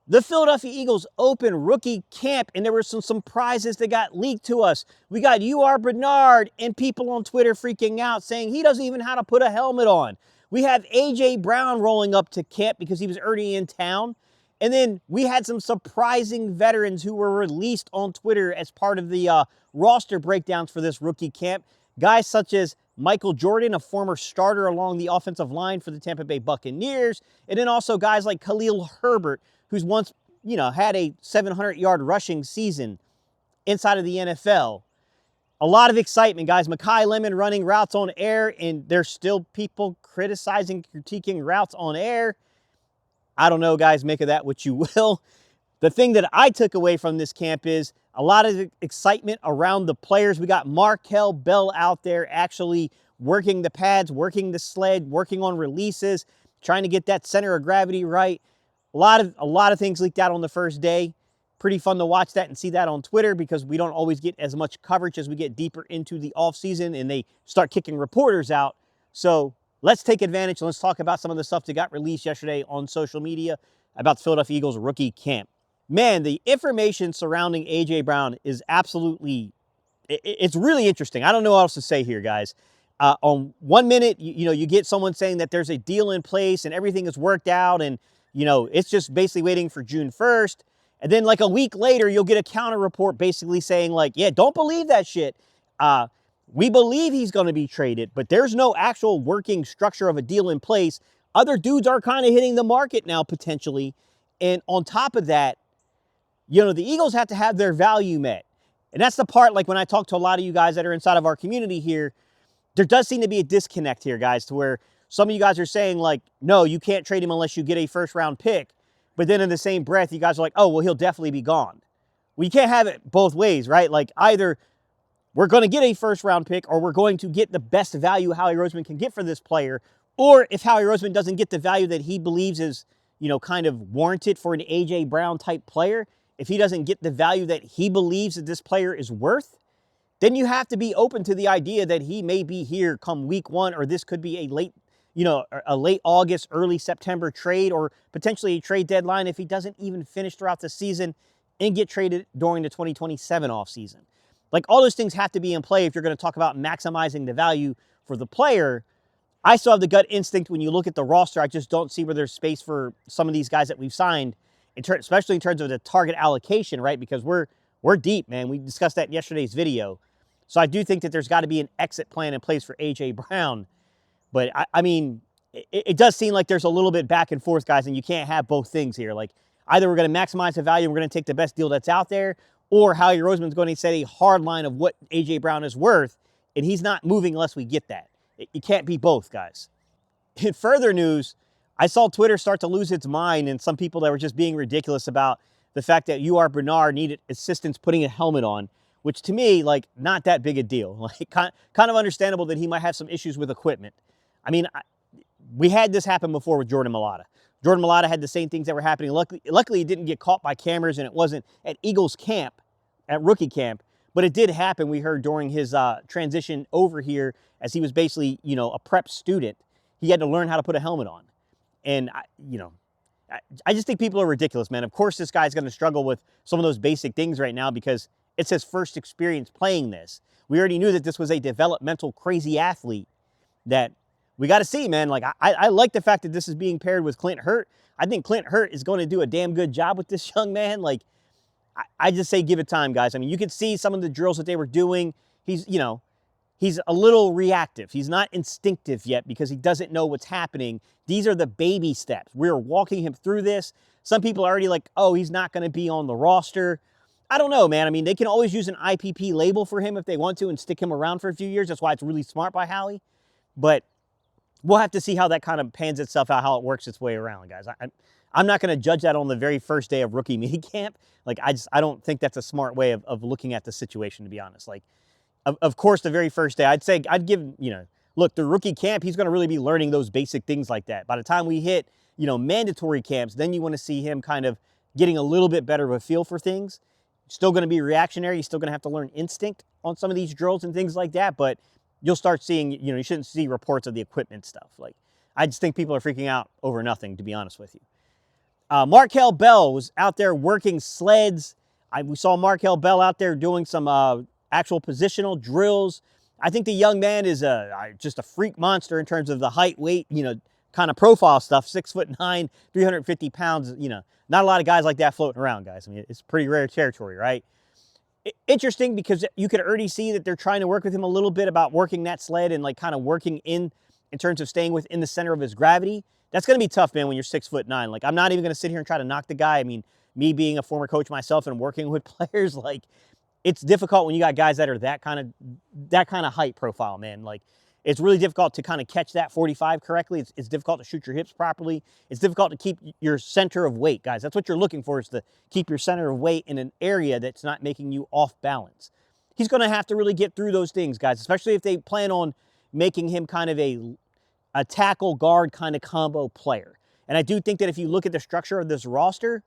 The Philadelphia Eagles open rookie camp, and there were some prizes that got leaked to us. We got U.R. Bernard and people on Twitter freaking out saying he doesn't even know how to put a helmet on. We have A.J. Brown rolling up to camp because he was already in town. And then we had some surprising veterans who were released on Twitter as part of the roster breakdowns for this rookie camp. Guys such as Michael Jordan, a former starter along the offensive line for the Tampa Bay Buccaneers. And then also guys like Khalil Herbert, who's once, had a 700-yard rushing season inside of the NFL. A lot of excitement, guys. Makai Lemon running routes on air, and there's still people criticizing, critiquing routes on air. I don't know, guys. Make of that what you will. The thing that I took away from this camp is a lot of excitement around the players. We got Markel Bell out there actually working the pads, working the sled, working on releases, trying to get that center of gravity right. A lot of things leaked out on the first day. Pretty fun to watch that and see that on Twitter because we don't always get as much coverage as we get deeper into the offseason and they start kicking reporters out. So let's take advantage and let's talk about some of the stuff that got released yesterday on social media about the Philadelphia Eagles rookie camp. Man, the information surrounding A.J. Brown is absolutely, it's really interesting. I don't know what else to say here, guys. On 1 minute, you get someone saying that there's a deal in place and everything is worked out and it's just basically waiting for June 1st. And then like a week later, you'll get a counter report basically saying like, yeah, don't believe that shit. We believe he's going to be traded, but there's no actual working structure of a deal in place. Other dudes are kind of hitting the market now potentially. And on top of that, the Eagles have to have their value met. And that's the part, like when I talk to a lot of you guys that are inside of our community here, there does seem to be a disconnect here, guys, to where some of you guys are saying like, no, you can't trade him unless you get a first-round pick. But then in the same breath, you guys are like, oh, well, he'll definitely be gone. Well, you can't have it both ways, right? Like either we're going to get a first-round pick or we're going to get the best value Howie Roseman can get for this player. Or if Howie Roseman doesn't get the value that he believes is, kind of warranted for an A.J. Brown type player, if he doesn't get the value that he believes that this player is worth, then you have to be open to the idea that he may be here come week 1, or this could be a late August, early September trade, or potentially a trade deadline if he doesn't even finish throughout the season and get traded during the 2027 offseason. Like all those things have to be in play if you're going to talk about maximizing the value for the player. I still have the gut instinct when you look at the roster. I just don't see where there's space for some of these guys that we've signed, especially in terms of the target allocation, right? Because we're deep, man. We discussed that in yesterday's video. So I do think that there's got to be an exit plan in place for A.J. Brown. But, I mean, it does seem like there's a little bit back and forth, guys, and you can't have both things here. Like, either we're going to maximize the value and we're going to take the best deal that's out there, or Howie Roseman's going to set a hard line of what A.J. Brown is worth, and he's not moving unless we get that. It can't be both, guys. In further news, I saw Twitter start to lose its mind and some people that were just being ridiculous about the fact that U.R. Bernard needed assistance putting a helmet on, which to me, like, not that big a deal. Like, kind of understandable that he might have some issues with equipment. I mean, we had this happen before with Jordan Mailata. Jordan Mailata had the same things that were happening. Luckily, it didn't get caught by cameras, and it wasn't at Eagles camp, at rookie camp. But it did happen, we heard, during his transition over here as he was basically, a prep student. He had to learn how to put a helmet on. And, I just think people are ridiculous, man. Of course, this guy's going to struggle with some of those basic things right now because it's his first experience playing this. We already knew that this was a developmental crazy athlete that we got to see, man. Like, I like the fact that this is being paired with Clint Hurt. I think Clint Hurt is going to do a damn good job with this young man. Like, I just say give it time, guys. I mean, you could see some of the drills that they were doing. He's a little reactive. He's not instinctive yet because he doesn't know what's happening. These are the baby steps. We're walking him through this. Some people are already like, oh, he's not going to be on the roster. I don't know, man. I mean, they can always use an IPP label for him if they want to and stick him around for a few years. That's why it's really smart by Howie. But we'll have to see how that kind of pans itself out, how it works its way around, guys. I'm not going to judge that on the very first day of rookie minicamp. Like, I don't think that's a smart way of looking at the situation, to be honest. Like, of course, the very first day, I'd give, look, the rookie camp, he's going to really be learning those basic things like that. By the time we hit, mandatory camps, then you want to see him kind of getting a little bit better of a feel for things. Still going to be reactionary. He's still going to have to learn instinct on some of these drills and things like that. But you'll start seeing, you shouldn't see reports of the equipment stuff. Like, I just think people are freaking out over nothing, to be honest with you. Markel Bell was out there working sleds. We saw Markel Bell out there doing some actual positional drills. I think the young man is just a freak monster in terms of the height, weight, kind of profile stuff. 6'9", 350 pounds. Not a lot of guys like that floating around, guys. I mean, it's pretty rare territory, right? Interesting because you could already see that they're trying to work with him a little bit about working that sled and like kind of working in terms of staying within the center of his gravity. That's going to be tough, man, when you're 6'9". Like, I'm not even going to sit here and try to knock the guy. I mean, me being a former coach myself and working with players, like, it's difficult when you got guys that are that kind of height profile, man. Like, it's really difficult to kind of catch that 45 correctly. It's difficult to shoot your hips properly. It's difficult to keep your center of weight, guys. That's what you're looking for, is to keep your center of weight in an area that's not making you off balance. He's going to have to really get through those things, guys, especially if they plan on making him kind of a tackle guard kind of combo player. And I do think that if you look at the structure of this roster,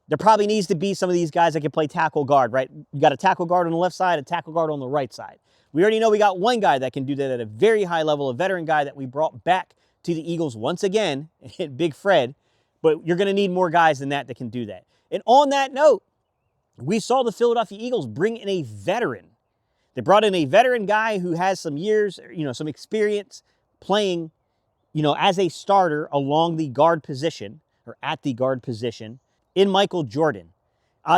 there probably needs to be some of these guys that can play tackle guard, right? You got a tackle guard on the left side, a tackle guard on the right side. We already know we got one guy that can do that at a very high level, a veteran guy that we brought back to the Eagles once again, Big Fred. But you're going to need more guys than that can do that. And on that note, we saw the Philadelphia Eagles bring in a veteran. They brought in a veteran guy who has some years, some experience playing, as a starter along the guard position or at the guard position in Michael Jordan.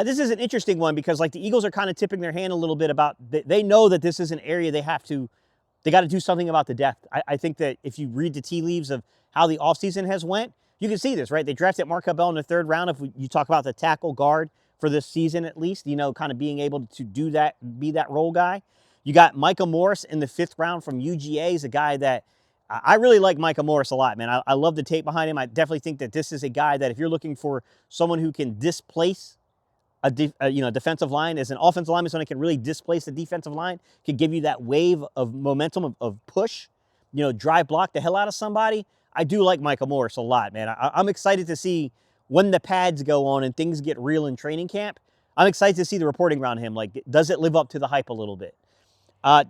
This is an interesting one because, like, the Eagles are kind of tipping their hand a little bit about, they know that this is an area they got to do something about the depth. I think that if you read the tea leaves of how the offseason has went, you can see this, right? They drafted Markel Bell in the 3rd round. If you talk about the tackle guard for this season, at least, kind of being able to do that, be that role guy. You got Micah Morris in the 5th round from UGA. Is a guy that I really like. Micah Morris a lot, man. I love the tape behind him. I definitely think that this is a guy that if you're looking for someone who can displace a defensive line, as an offensive lineman, someone that can really displace the defensive line, can give you that wave of momentum of push, drive block the hell out of somebody. I do like Micah Morris a lot, man. I'm excited to see when the pads go on and things get real in training camp. I'm excited to see the reporting around him. Like, does it live up to the hype a little bit?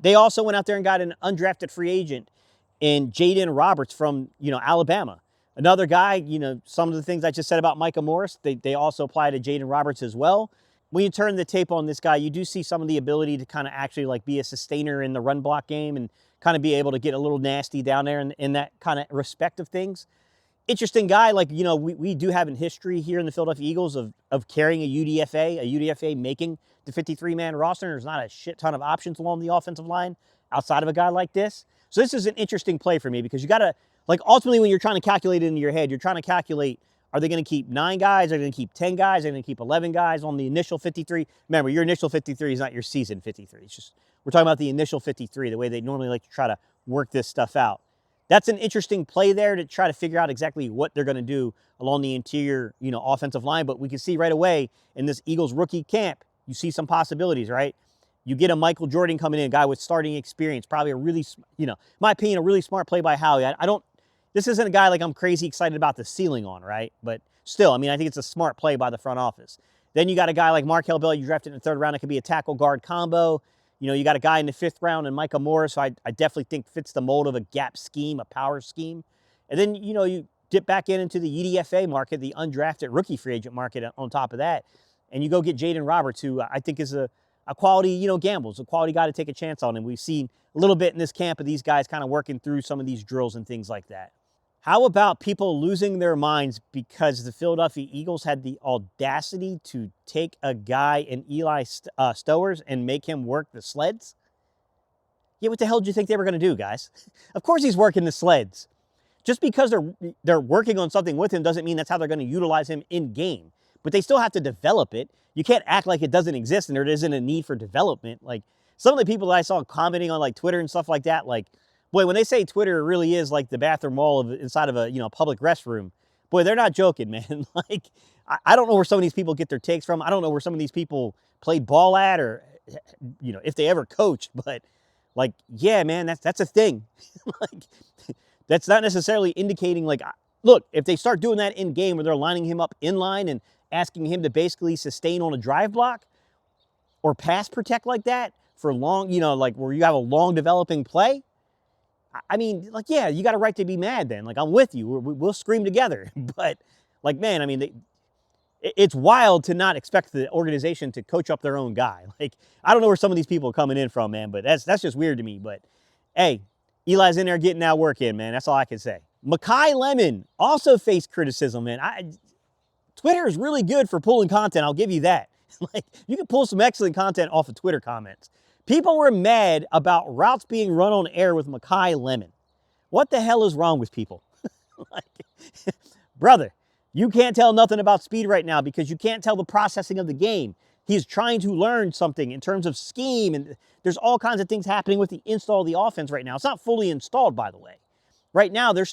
They also went out there and got an undrafted free agent in Jaden Roberts from, Alabama. Another guy, some of the things I just said about Micah Morris, they also apply to Jaden Roberts as well. When you turn the tape on this guy, you do see some of the ability to kind of actually like be a sustainer in the run block game and kind of be able to get a little nasty down there in that kind of respect of things. Interesting guy. Like, we do have in history here in the Philadelphia Eagles of carrying a UDFA making the 53-man roster. There's not a shit ton of options along the offensive line outside of a guy like this. So this is an interesting play for me because you got to, like, ultimately when you're trying to calculate it in your head, you're trying to calculate, are they going to keep 9 guys? Are they going to keep 10 guys? Are they going to keep 11 guys on the initial 53? Remember, your initial 53 is not your season 53. It's just, we're talking about the initial 53, the way they normally like to try to work this stuff out. That's an interesting play there to try to figure out exactly what they're going to do along the interior, offensive line. But we can see right away in this Eagles rookie camp, you see some possibilities, right? You get a Michael Jordan coming in, a guy with starting experience, probably a really, my opinion, a really smart play by Howie. This isn't a guy like I'm crazy excited about the ceiling on, right? But still, I think it's a smart play by the front office. Then you got a guy like Markel Bell, you drafted in the 3rd round. It could be a tackle guard combo. You got a guy in the 5th round and Micah Morris, so I definitely think fits the mold of a gap scheme, a power scheme. And then, you dip back into the UDFA market, the undrafted rookie free agent market on top of that. And you go get Jaden Roberts, who I think is a quality, gamble. It's a quality guy to take a chance on. And we've seen a little bit in this camp of these guys kind of working through some of these drills and things like that. How about people losing their minds because the Philadelphia Eagles had the audacity to take a guy in Eli Stowers and make him work the sleds? Yeah, what the hell did you think they were going to do, guys? Of course he's working the sleds. Just because they're working on something with him doesn't mean that's how they're going to utilize him in game. But they still have to develop it. You can't act like it doesn't exist and there isn't a need for development. Like, some of the people that I saw commenting on like Twitter and stuff like that, like, boy, when they say Twitter really is like the bathroom wall inside of a public restroom, boy, they're not joking, man. Like, I don't know where some of these people get their takes from. I don't know where some of these people played ball at or, if they ever coached. But, like, yeah, man, that's a thing. Like, that's not necessarily indicating, like, look, if they start doing that in game where they're lining him up in line and asking him to basically sustain on a drive block or pass protect like that for long, like where you have a long developing play, like, yeah, you got a right to be mad then. Like, I'm with you. We'll scream together. But, Like, man, I mean, it's wild to not expect the organization to coach up their own guy. Like, I don't know where some of these people are coming in from, man, but that's just weird to me. But hey, Eli's in there getting that work in, man. That's all I can say. Makai Lemon also faced criticism, man. Twitter is really good for pulling content, I'll give you that. Like, you can pull some excellent content off of Twitter comments. People were mad about routes being run on air with Makai Lemon. What the hell is wrong with people? Like, brother, you can't tell nothing about speed right now because you can't tell the processing of the game. He's trying to learn something in terms of scheme, and there's all kinds of things happening with the install of the offense right now. It's not fully installed, by the way. Right now, they're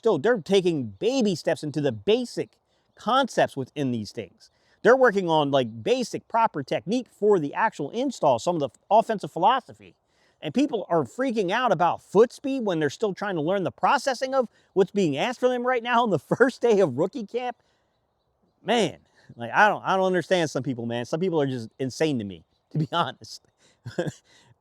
taking baby steps into the basic concepts within these things. They're working on like basic proper technique for the actual install, some of the offensive philosophy. And people are freaking out about foot speed when they're still trying to learn the processing of what's being asked for them right now on the first day of rookie camp. Man, like I don't understand some people, man. Some people are just insane to me, to be honest. All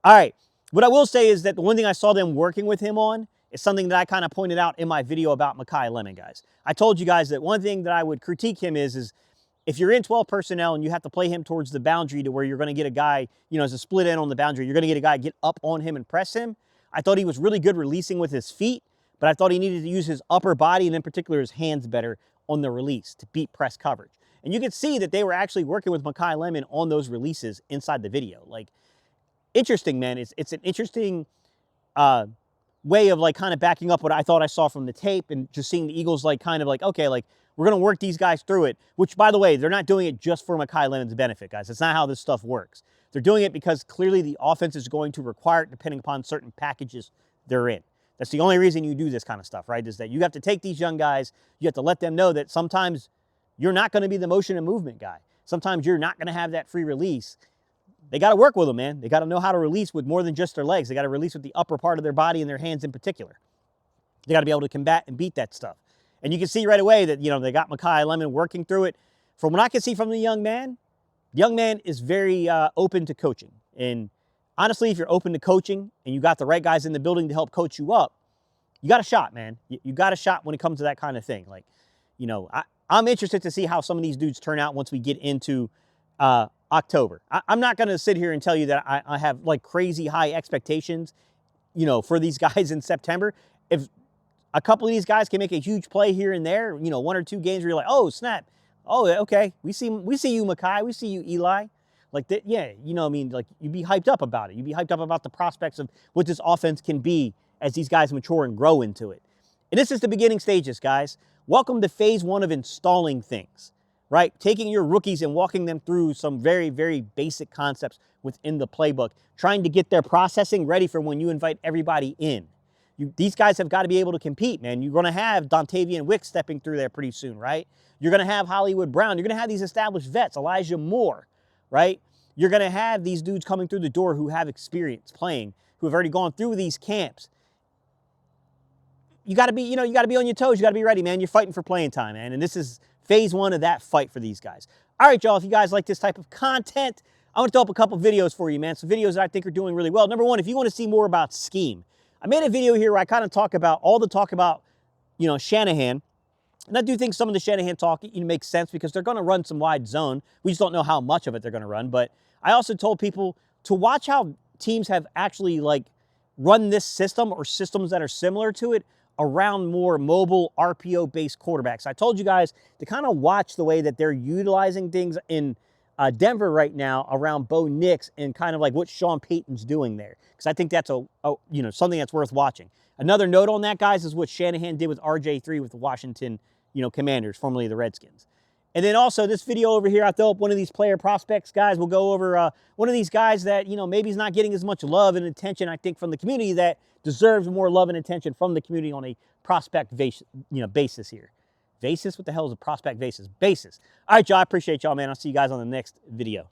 right. What I will say is that the one thing I saw them working with him on is something that I kind of pointed out in my video about Makai Lemon, guys. I told you guys that one thing that I would critique him is if you're in 12 personnel and you have to play him towards the boundary to where you're going to get a guy, you know, as a split end on the boundary, you're going to get a guy get up on him and press him. I thought he was really good releasing with his feet, but I thought he needed to use his upper body and in particular his hands better on the release to beat press coverage. And you could see that they were actually working with Makai Lemon on those releases inside the video. Like, interesting, man. It's an interesting way of like kind of backing up what I thought I saw from the tape and just seeing the Eagles like kind of like, okay, like we're going to work these guys through it, which by the way, they're not doing it just for Makai Lemon's benefit, guys. That's not how this stuff works. They're doing it because clearly the offense is going to require it depending upon certain packages they're in. That's the only reason you do this kind of stuff, right? Is that you have to take these young guys, you have to let them know that sometimes you're not going to be the motion and movement guy. Sometimes you're not going to have that free release. They got to work with them, man. They got to know how to release with more than just their legs. They got to release with the upper part of their body and their hands in particular. They got to be able to combat and beat that stuff. And you can see right away that, you know, they got Makai Lemon working through it. From what I can see from the young man is very open to coaching. And honestly, if you're open to coaching and you got the right guys in the building to help coach you up, you got a shot, man. You got a shot when it comes to that kind of thing. Like, you know, I'm interested to see how some of these dudes turn out once we get into October. I'm not going to sit here and tell you that I have like crazy high expectations, you know, for these guys in September. If a couple of these guys can make a huge play here and there, you know, one or two games where you're like, oh, snap. Oh, okay. We see you, Makai. We see you, Eli. Like that, yeah, you know, I mean, like you'd be hyped up about it. You'd be hyped up about the prospects of what this offense can be as these guys mature and grow into it. And this is the beginning stages, guys. Welcome to phase one of installing things, right? Taking your rookies and walking them through some very, very basic concepts within the playbook, trying to get their processing ready for when you invite everybody in. These guys have got to be able to compete, man. You're going to have Dontavian Wicks stepping through there pretty soon, right? You're going to have Hollywood Brown. You're going to have these established vets, Elijah Moore, right? You're going to have these dudes coming through the door who have experience playing, who have already gone through these camps. You got to be, you know, you got to be on your toes. You got to be ready, man. You're fighting for playing time, man. And this is phase one of that fight for these guys. All right, y'all, if you guys like this type of content, I want to throw up a couple videos for you, man. Some videos that I think are doing really well. Number one, if you want to see more about scheme, I made a video here where I kind of talk about all the talk about, you know, Shanahan. And I do think some of the Shanahan talk, you know, makes sense because they're going to run some wide zone. We just don't know how much of it they're going to run. But I also told people to watch how teams have actually like run this system or systems that are similar to it around more mobile RPO-based quarterbacks. I told you guys to kind of watch the way that they're utilizing things in Denver right now around Bo Nix and kind of like what Sean Payton's doing there. Because I think that's you know, something that's worth watching. Another note on that, guys, is what Shanahan did with RJ3 with the Washington, you know, Commanders, formerly the Redskins. And then also this video over here, I throw up one of these player prospects, guys. We'll go over one of these guys that, you know, maybe he's not getting as much love and attention, I think, from the community that deserves more love and attention from the community on a prospect basis here. Basis? What the hell is a prospect basis? Basis. All right, y'all. I appreciate y'all, man. I'll see you guys on the next video.